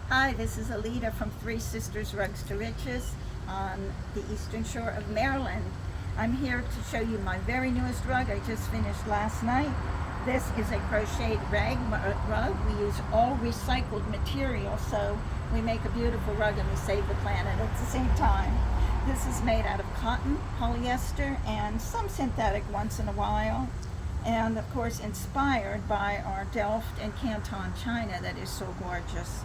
Hi, this is Aleta from Three Sisters Rugs to Riches on the eastern shore of Maryland. I'm here to show you my very newest rug I just finished last night. This is a crocheted rug. We use all recycled material, so we make a beautiful rug and we save the planet at the same time. This is made out of cotton, polyester, and some synthetic once in a while. And of course inspired by our Delft and Canton china that is so gorgeous.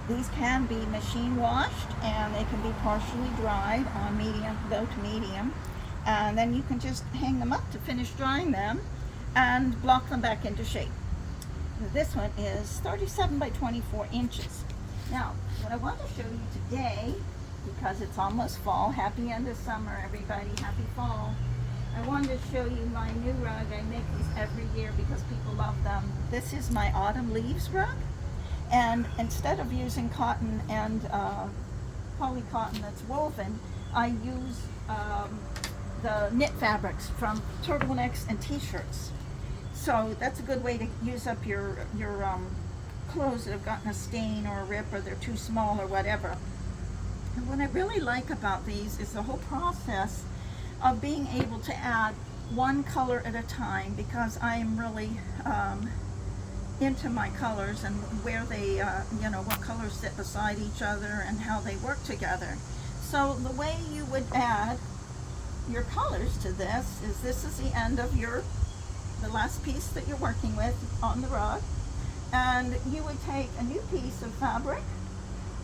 These can be machine washed and they can be partially dried on medium, low to medium. And then you can just hang them up to finish drying them and block them back into shape. This one is 37 by 24 inches. Now, what I want to show you today, because it's almost fall, happy end of summer everybody, happy fall. I wanted to show you my new rug. I make these every year because people love them. This is my autumn leaves rug. And instead of using cotton and poly cotton that's woven, I use the knit fabrics from turtlenecks and t-shirts. So that's a good way to use up your clothes that have gotten a stain or a rip or they're too small or whatever. And what I really like about these is the whole process of being able to add one color at a time, because I am really into my colors and where they, what colors sit beside each other and how they work together. So the way you would add your colors to this is the end of the last piece that you're working with on the rug. And you would take a new piece of fabric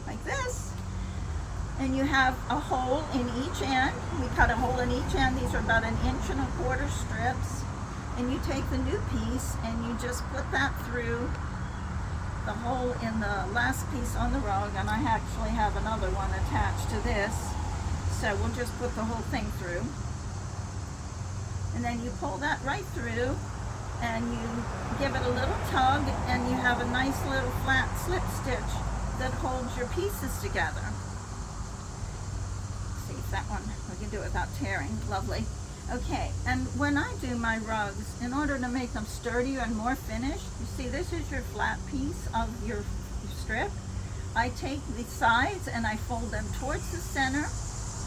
like this, and you have a hole in each end. We cut a hole in each end. These are about 1.25 inch strips. And you take the new piece and you just put that through the hole in the last piece on the rug. And I actually have another one attached to this. So we'll just put the whole thing through. And then you pull that right through and you give it a little tug and you have a nice little flat slip stitch that holds your pieces together. See if that one, we can do it without tearing. Lovely. Okay, and when I do my rugs, in order to make them sturdier and more finished, you see this is your flat piece of your strip. I take the sides and I fold them towards the center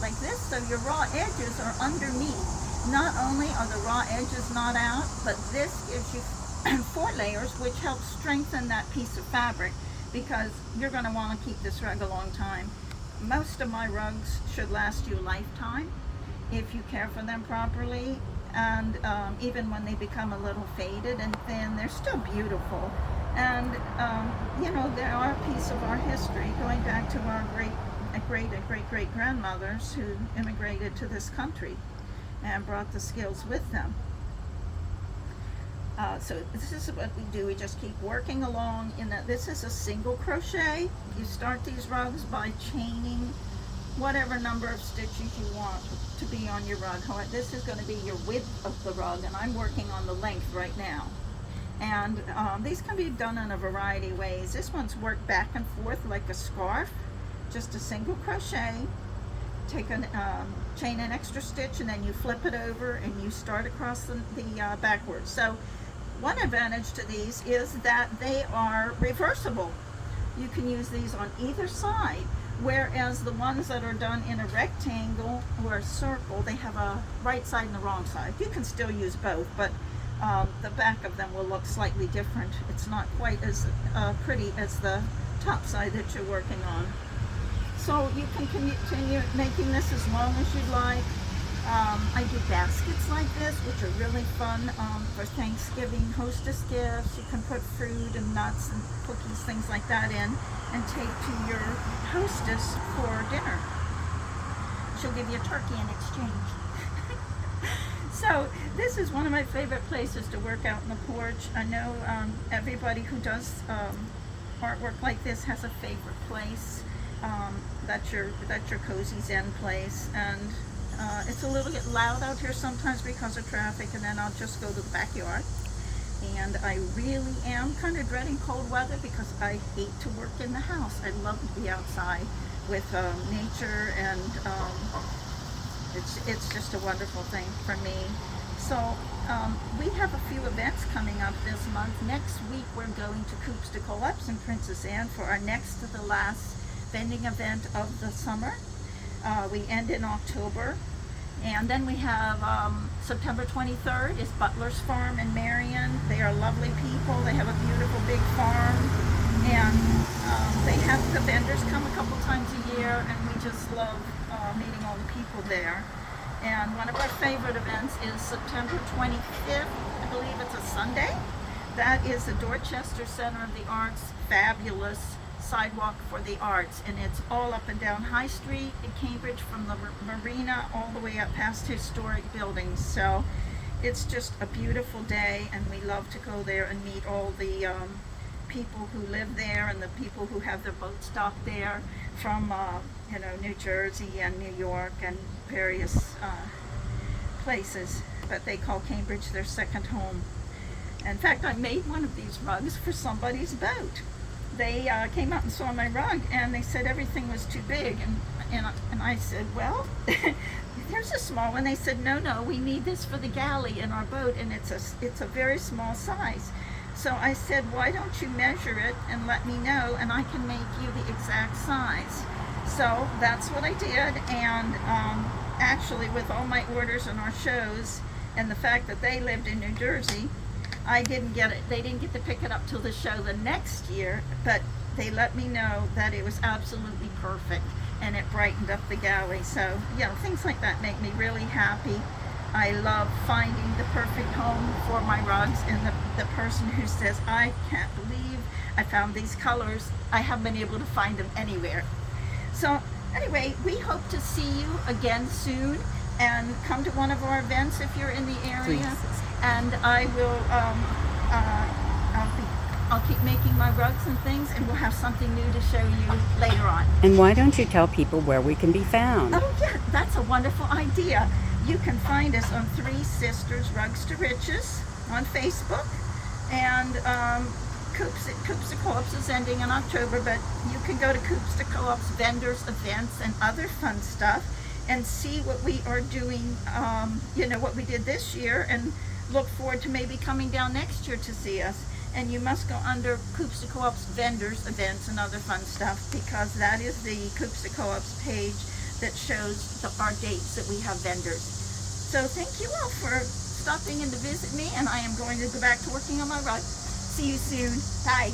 like this, so your raw edges are underneath. Not only are the raw edges not out, but this gives you 4 layers, which helps strengthen that piece of fabric, because you're going to want to keep this rug a long time. Most of my rugs should last you a lifetime if you care for them properly, and even when they become a little faded and thin, they're still beautiful. And they are a piece of our history, going back to our great grandmothers who immigrated to this country and brought the skills with them. So this is what we do. We just keep working along. This is a single crochet. You start these rugs by chaining whatever number of stitches you want to be on your rug. This is going to be your width of the rug, and I'm working on the length right now. And these can be done in a variety of ways. This one's worked back and forth like a scarf, just a single crochet, take chain an extra stitch, and then you flip it over and you start across the backwards. So one advantage to these is that they are reversible. You can use these on either side. Whereas the ones that are done in a rectangle or a circle, they have a right side and the wrong side. You can still use both, but the back of them will look slightly different. It's not quite as pretty as the top side that you're working on. So you can continue making this as long as you'd like. I do baskets like this, which are really fun for Thanksgiving hostess gifts. You can put fruit and nuts and cookies, things like that in, and take to your hostess for dinner. She'll give you a turkey in exchange. So this is one of my favorite places to work out on the porch. I know everybody who does artwork like this has a favorite place. That's your cozy zen place, and it's a little bit loud out here sometimes because of traffic, and then I'll just go to the backyard. And I really am kind of dreading cold weather because I hate to work in the house. I love to be outside with nature, and it's just a wonderful thing for me. So we have a few events coming up this month. Next week we're going to Coops to Co-ops in Princess Anne for our next to the last vending event of the summer. We end in October. And then we have September 23rd is Butler's Farm in Marion. They are lovely people. They have a beautiful big farm. And they have the vendors come a couple times a year, and we just love meeting all the people there. And one of our favorite events is September 25th. I believe it's a Sunday. That is the Dorchester Center of the Arts fabulous sidewalk for the arts, and it's all up and down High Street in Cambridge from the marina all the way up past historic buildings. So it's just a beautiful day, and we love to go there and meet all the people who live there and the people who have their boat stocked there from New Jersey and New York and various places, but they call Cambridge their second home. In fact, I made one of these rugs for somebody's boat. They came out and saw my rug, and they said everything was too big, and I said, well, there's a small one. They said, no, we need this for the galley in our boat, and it's a very small size. So I said, why don't you measure it and let me know, and I can make you the exact size. So that's what I did, and actually with all my orders and our shows, and the fact that they lived in New Jersey, I didn't get it. They didn't get to pick it up till the show the next year, but they let me know that it was absolutely perfect, and it brightened up the galley. So, things like that make me really happy. I love finding the perfect home for my rugs, and the person who says, I can't believe I found these colors. I haven't been able to find them anywhere. So anyway, we hope to see you again soon, and come to one of our events if you're in the area. Please. And I will, I'll keep making my rugs and things, and we'll have something new to show you later on. And why don't you tell people where we can be found? Oh yeah, that's a wonderful idea. You can find us on Three Sisters Rugs to Riches on Facebook, and Coops to Co-ops is ending in October, but you can go to Coops to Co-ops vendors, events, and other fun stuff, and see what we are doing, what we did this year, and look forward to maybe coming down next year to see us. And you must go under Coops to Co-ops vendors, events, and other fun stuff, because that is the Coops to Co-ops page that shows our dates that we have vendors. So thank you all for stopping in to visit me, and I am going to go back to working on my rug. See you soon. Bye.